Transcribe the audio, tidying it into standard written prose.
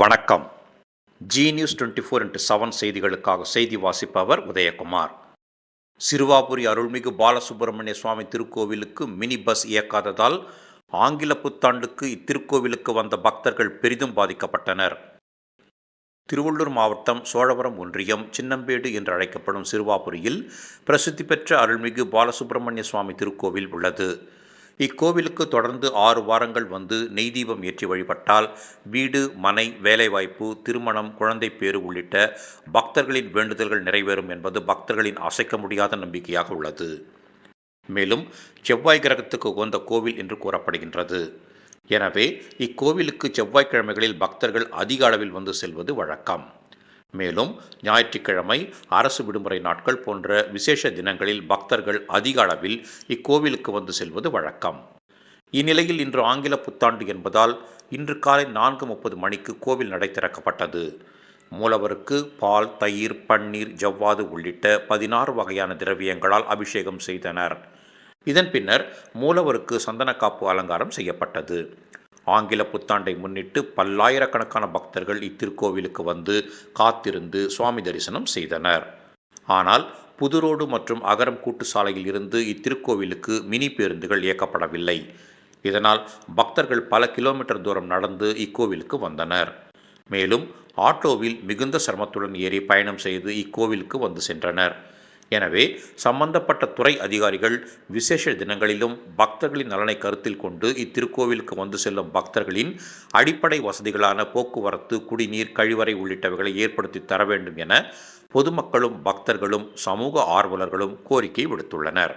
வணக்கம். G news 24x7 செய்திகளுக்காக செய்தி வாசிப்பவர் உதயகுமார். சிறுவாபுரி அருள்மிகு பாலசுப்பிரமணிய சுவாமி திருக்கோவிலுக்கு மினி பஸ் இயக்காததால் ஆங்கில புத்தாண்டுக்கு இத்திருக்கோவிலுக்கு வந்த பக்தர்கள் பெரிதும் பாதிக்கப்பட்டனர். திருவள்ளூர் மாவட்டம் சோழவரம் ஒன்றியம் சின்னம்பேடு என்று அழைக்கப்படும் சிறுவாபுரியில் பிரசித்தி பெற்ற அருள்மிகு பாலசுப்பிரமணிய சுவாமி திருக்கோவில் உள்ளது. இக்கோவிலுக்கு தொடர்ந்து 6 வாரங்கள் வந்து நெய் தீபம் ஏற்றி வழிபட்டால் வீடு, மனை, வேலைவாய்ப்பு, திருமணம், குழந்தை பேறு உள்ளிட்ட பக்தர்களின் வேண்டுதல்கள் நிறைவேறும் என்பது பக்தர்களின் அசைக்க முடியாத நம்பிக்கையாக உள்ளது. மேலும் செவ்வாய் கிரகத்துக்கு உகந்த கோவில் என்று கூறப்படுகின்றது. எனவே இக்கோவிலுக்கு செவ்வாய்க்கிழமைகளில் பக்தர்கள் அதிக அளவில் வந்து செல்வது வழக்கம். மேலும் ஞாயிற்றுக்கிழமை, அரசு விடுமுறை நாட்கள் போன்ற விசேஷ தினங்களில் பக்தர்கள் அதிக அளவில் இக்கோவிலுக்கு வந்து செல்வது வழக்கம். இந்நிலையில் இன்று ஆங்கில புத்தாண்டு என்பதால் இன்று காலை 4:30 மணிக்கு கோவில் நடை திறக்கப்பட்டது. மூலவருக்கு பால், தயிர், பன்னீர், ஜவ்வாது உள்ளிட்ட 16 வகையான திரவியங்களால் அபிஷேகம் செய்தனர். இதன் பின்னர் மூலவருக்கு சந்தனக்காப்பு அலங்காரம் செய்யப்பட்டது. ஆங்கில புத்தாண்டை முன்னிட்டு பல்லாயிரக்கணக்கான பக்தர்கள் இத்திருக்கோவிலுக்கு வந்து காத்திருந்து சுவாமி தரிசனம் செய்தனர். ஆனால் புதுரோடு மற்றும் அகரம் கூட்டு சாலையில் இருந்து இத்திருக்கோவிலுக்கு மினி பேருந்துகள் இயக்கப்படவில்லை. இதனால் பக்தர்கள் பல கிலோமீட்டர் தூரம் நடந்து இக்கோவிலுக்கு வந்தனர். மேலும் ஆட்டோவில் மிகுந்த சிரமத்துடன் ஏறி பயணம் செய்து இக்கோவிலுக்கு வந்து சென்றனர். எனவே சம்பந்தப்பட்ட துறை அதிகாரிகள் விசேஷ தினங்களிலும் பக்தர்களின் நலனை கருத்தில் கொண்டு இத்திருக்கோவிலுக்கு வந்து செல்லும் பக்தர்களின் அடிப்படை வசதிகளான போக்குவரத்து, குடிநீர், கழிவறை உள்ளிட்டவைகளை ஏற்படுத்தி தர வேண்டும் என பொதுமக்களும் பக்தர்களும் சமூக ஆர்வலர்களும் கோரிக்கை விடுத்துள்ளனர்.